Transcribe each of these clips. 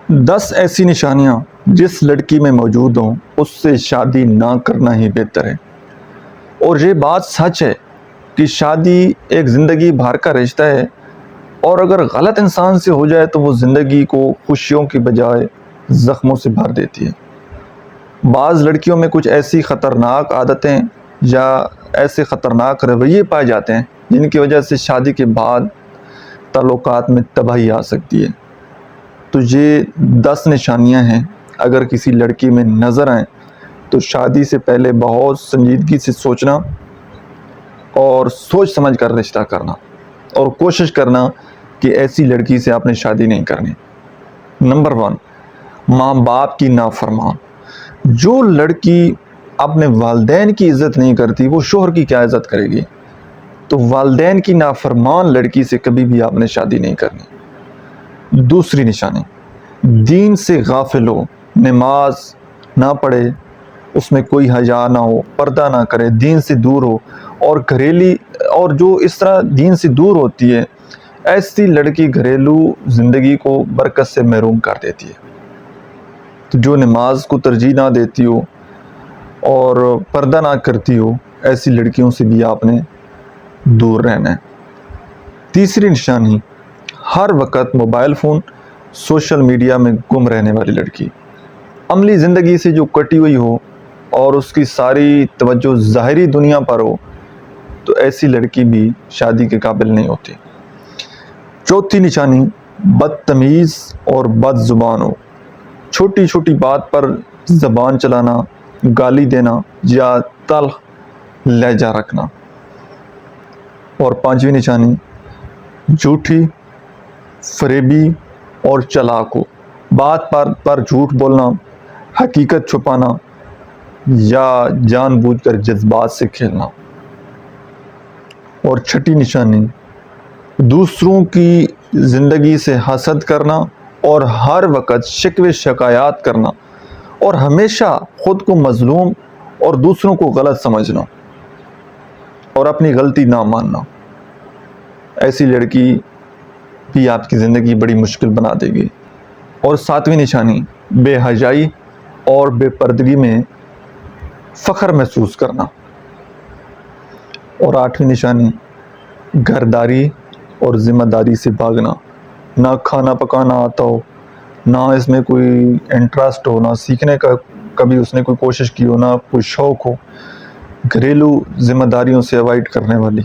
10 ایسی نشانیاں جس لڑکی میں موجود ہوں اس سے شادی نہ کرنا ہی بہتر ہے۔ اور یہ بات سچ ہے کہ شادی ایک زندگی بھر کا رشتہ ہے، اور اگر غلط انسان سے ہو جائے تو وہ زندگی کو خوشیوں کی بجائے زخموں سے بھر دیتی ہے۔ بعض لڑکیوں میں کچھ ایسی خطرناک عادتیں یا ایسے خطرناک رویے پائے جاتے ہیں جن کی وجہ سے شادی کے بعد تعلقات میں تباہی آ سکتی ہے۔ تو یہ 10 نشانیاں ہیں، اگر کسی لڑکی میں نظر آئیں تو شادی سے پہلے بہت سنجیدگی سے سوچنا اور سوچ سمجھ کر رشتہ کرنا، اور کوشش کرنا کہ ایسی لڑکی سے آپ نے شادی نہیں کرنی۔ نمبر 1، ماں باپ کی نافرمان۔ جو لڑکی اپنے والدین کی عزت نہیں کرتی وہ شوہر کی کیا عزت کرے گی؟ تو والدین کی نافرمان لڑکی سے کبھی بھی آپ نے شادی نہیں کرنی۔ دوسری نشانی، دین سے غافل ہو، نماز نہ پڑھے، اس میں کوئی حیا نہ ہو، پردہ نہ کرے، دین سے دور ہو، اور جو اس طرح دین سے دور ہوتی ہے ایسی لڑکی گھریلو زندگی کو برکت سے محروم کر دیتی ہے۔ تو جو نماز کو ترجیح نہ دیتی ہو اور پردہ نہ کرتی ہو ایسی لڑکیوں سے بھی آپ نے دور رہنا ہے۔ تیسری نشانی، ہر وقت موبائل فون، سوشل میڈیا میں گم رہنے والی لڑکی۔ عملی زندگی سے جو کٹی ہوئی ہو اور اس کی ساری توجہ ظاہری دنیا پر ہو تو ایسی لڑکی بھی شادی کے قابل نہیں ہوتی۔ چوتھی نشانی، بدتمیز اور بد زبان ہو، چھوٹی چھوٹی بات پر زبان چلانا، گالی دینا یا تلخ لہجہ رکھنا۔ اور پانچویں نشانی، جھوٹی، فریبی اور چلاک ہو، بات پر جھوٹ بولنا، حقیقت چھپانا یا جان بوجھ کر جذبات سے کھیلنا۔ اور چھٹی نشانی، دوسروں کی زندگی سے حسد کرنا اور ہر وقت شکوے شکایات کرنا اور ہمیشہ خود کو مظلوم اور دوسروں کو غلط سمجھنا اور اپنی غلطی نہ ماننا۔ ایسی لڑکی بھی آپ کی زندگی بڑی مشکل بنا دے گی۔ اور ساتویں نشانی، بے حیائی اور بے پردگی میں فخر محسوس کرنا۔ اور آٹھویں نشانی، گھرداری اور ذمہ داری سے بھاگنا، نہ کھانا پکانا آتا ہو، نہ اس میں کوئی انٹرسٹ ہو، نہ سیکھنے کا کبھی اس نے کوئی کوشش کی ہو، نہ کوئی شوق ہو، گھریلو ذمہ داریوں سے اوائڈ کرنے والی۔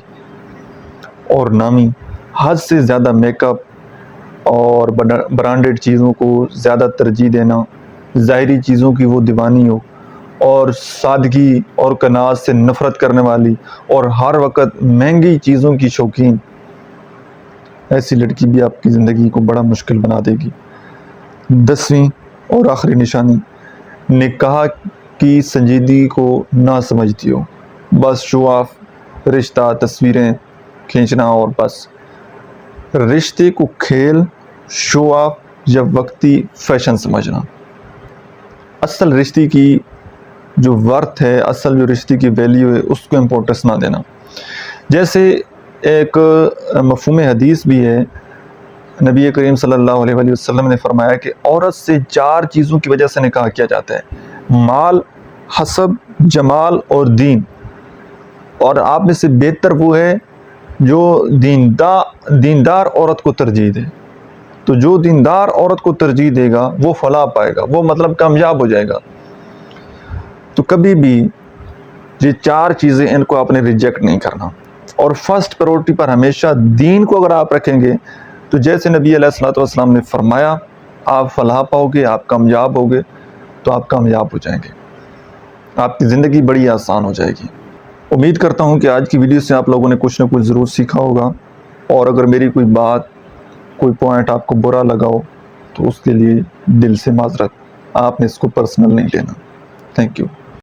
اور نامی، حد سے زیادہ میک اپ اور برانڈڈ چیزوں کو زیادہ ترجیح دینا، ظاہری چیزوں کی وہ دیوانی ہو، اور سادگی اور کناز سے نفرت کرنے والی اور ہر وقت مہنگی چیزوں کی شوقین۔ ایسی لڑکی بھی آپ کی زندگی کو بڑا مشکل بنا دے گی۔ 10ویں اور آخری نشانی، نکاح کی سنجیدگی کو نہ سمجھتی ہو، بس شو آف، رشتہ تصویریں کھینچنا اور بس۔ رشتے کو کھیل، شو آف یا وقتی فیشن سمجھنا۔ اصل رشتے کی جو ورتھ ہے، اصل جو رشتے کی ویلیو ہے اس کو امپورٹنس نہ دینا۔ جیسے ایک مفہوم حدیث بھی ہے، نبی کریم صلی اللہ علیہ وآلہ وسلم نے فرمایا کہ عورت سے 4 چیزوں کی وجہ سے نکاح کیا جاتا ہے: مال، حسب، جمال اور دین۔ اور آپ میں سے بہتر وہ ہے جو دیندار عورت کو ترجیح دے۔ تو جو دیندار عورت کو ترجیح دے گا وہ فلاح پائے گا، وہ مطلب کامیاب ہو جائے گا۔ تو کبھی بھی یہ 4 چیزیں ان کو آپ نے ریجیکٹ نہیں کرنا، اور فرسٹ پریورٹی پر ہمیشہ دین کو اگر آپ رکھیں گے تو جیسے نبی علیہ الصلوۃ والسلام نے فرمایا آپ فلاح پاؤ گے، آپ کامیاب ہوگے، تو آپ کامیاب ہو جائیں گے، آپ کی زندگی بڑی آسان ہو جائے گی۔ امید کرتا ہوں کہ آج کی ویڈیو سے آپ لوگوں نے کچھ نہ کچھ ضرور سیکھا ہوگا، اور اگر میری کوئی بات، کوئی پوائنٹ آپ کو برا لگا ہو تو اس کے لیے دل سے معذرت، آپ نے اس کو پرسنل نہیں لینا۔ Thank you.